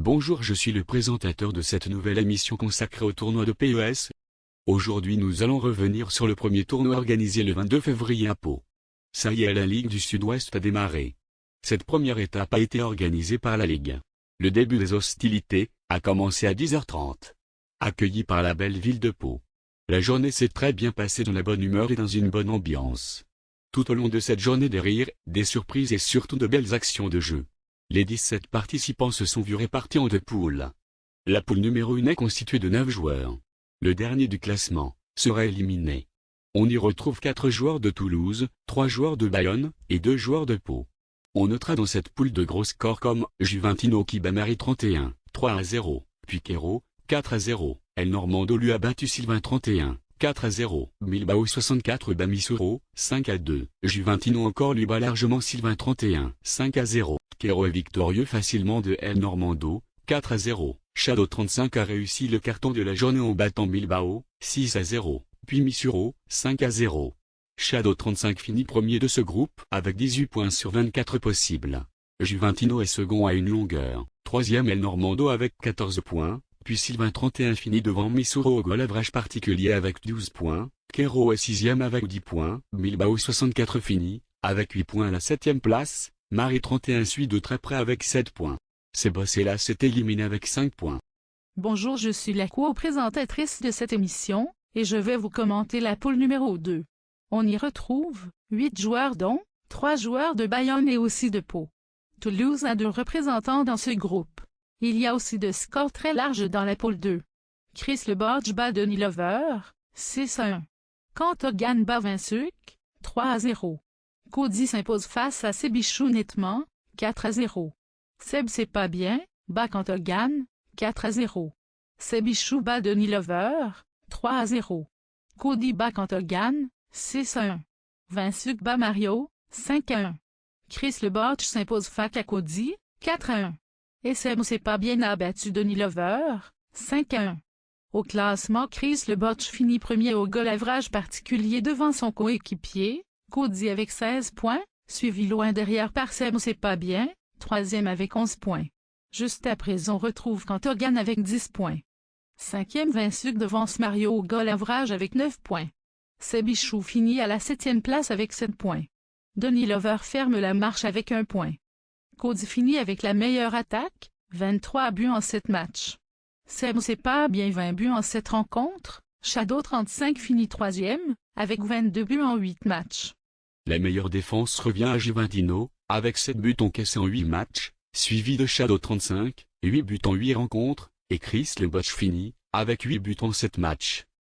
Bonjour, je suis le présentateur de cette nouvelle émission consacrée au tournoi de PES. Aujourd'hui nous allons revenir sur le premier tournoi organisé le 22 février à Pau. Ça y est, la Ligue du Sud-Ouest a démarré. Cette première étape a été organisée par la Ligue. Le début des hostilités a commencé à 10h30. Accueilli par la belle ville de Pau. La journée s'est très bien passée dans la bonne humeur et dans une bonne ambiance. Tout au long de cette journée, des rires, des surprises et surtout de belles actions de jeu. Les 17 participants se sont vus répartis en deux poules. La poule numéro 1 est constituée de 9 joueurs. Le dernier du classement sera éliminé. On y retrouve 4 joueurs de Toulouse, 3 joueurs de Bayonne et 2 joueurs de Pau. On notera dans cette poule de gros scores comme Juventino qui bat Marie 31, 3-0, puis Quero, 4-0, El Normando lui a battu Sylvain 31, 4-0, Bilbao 64 bat Missouro, 5-2, Juventino encore lui bat largement Sylvain 31, 5-0, Quero est victorieux facilement de El Normando, 4-0, Shadow 35 a réussi le carton de la journée en battant Bilbao, 6-0, puis Missouro, 5-0. Shadow 35 finit premier de ce groupe avec 18 points sur 24 possibles. Juventino est second à une longueur, troisième El Normando avec 14 points, puis Sylvain 31 finit devant Missouro au goal average particulier avec 12 points, Quero est sixième avec 10 points, Bilbao 64 finit, avec 8 points à la 7e place, Marie 31 suit de très près avec 7 points. Sebocella s'est éliminé avec 5 points. Bonjour, je suis la co-présentatrice de cette émission, et je vais vous commenter la poule numéro 2. On y retrouve 8 joueurs dont 3 joueurs de Bayonne et aussi de Pau. Toulouse a 2 représentants dans ce groupe. Il y a aussi de scores très larges dans la poule 2. Chris Le Bodge bat Denis Lover, 6-1. Cantogan bat Vinsuc, 3-0. Cody s'impose face à Sébichou nettement, 4-0. Seb c'est pas bien, bat Cantogan, 4-0. Sébichou bat Denis Lover, 3-0. Cody bat Cantogan, 6-1. Vinsuc bat Mario, 5-1. Chris Le Bodge s'impose face à Cody, 4-1. Et Seb c'est pas bien a battu Denis Lover, 5-1. Au classement, Chris Le Bodge finit premier au goal average particulier devant son coéquipier, Cody avec 16 points, suivi loin derrière par Seb c'est pas bien, troisième avec 11 points. Juste après on retrouve Cantogan avec 10 points. Cinquième Vinsuc devance Mario au goal average avec 9 points. Sébichou finit à la 7e place avec 7 points. Denis Lover ferme la marche avec 1 point. Cody finit avec la meilleure attaque, 23 buts en 7 matchs. Seb c'est pas bien 20 buts en 7 rencontres, Shadow 35 finit 3e, avec 22 buts en 8 matchs. La meilleure défense revient à Juventino, avec 7 buts encaissés en 8 matchs, suivi de Shadow 35, 8 buts en 8 rencontres, et Chris Le Bodge finit, avec 8 buts en 7 matchs.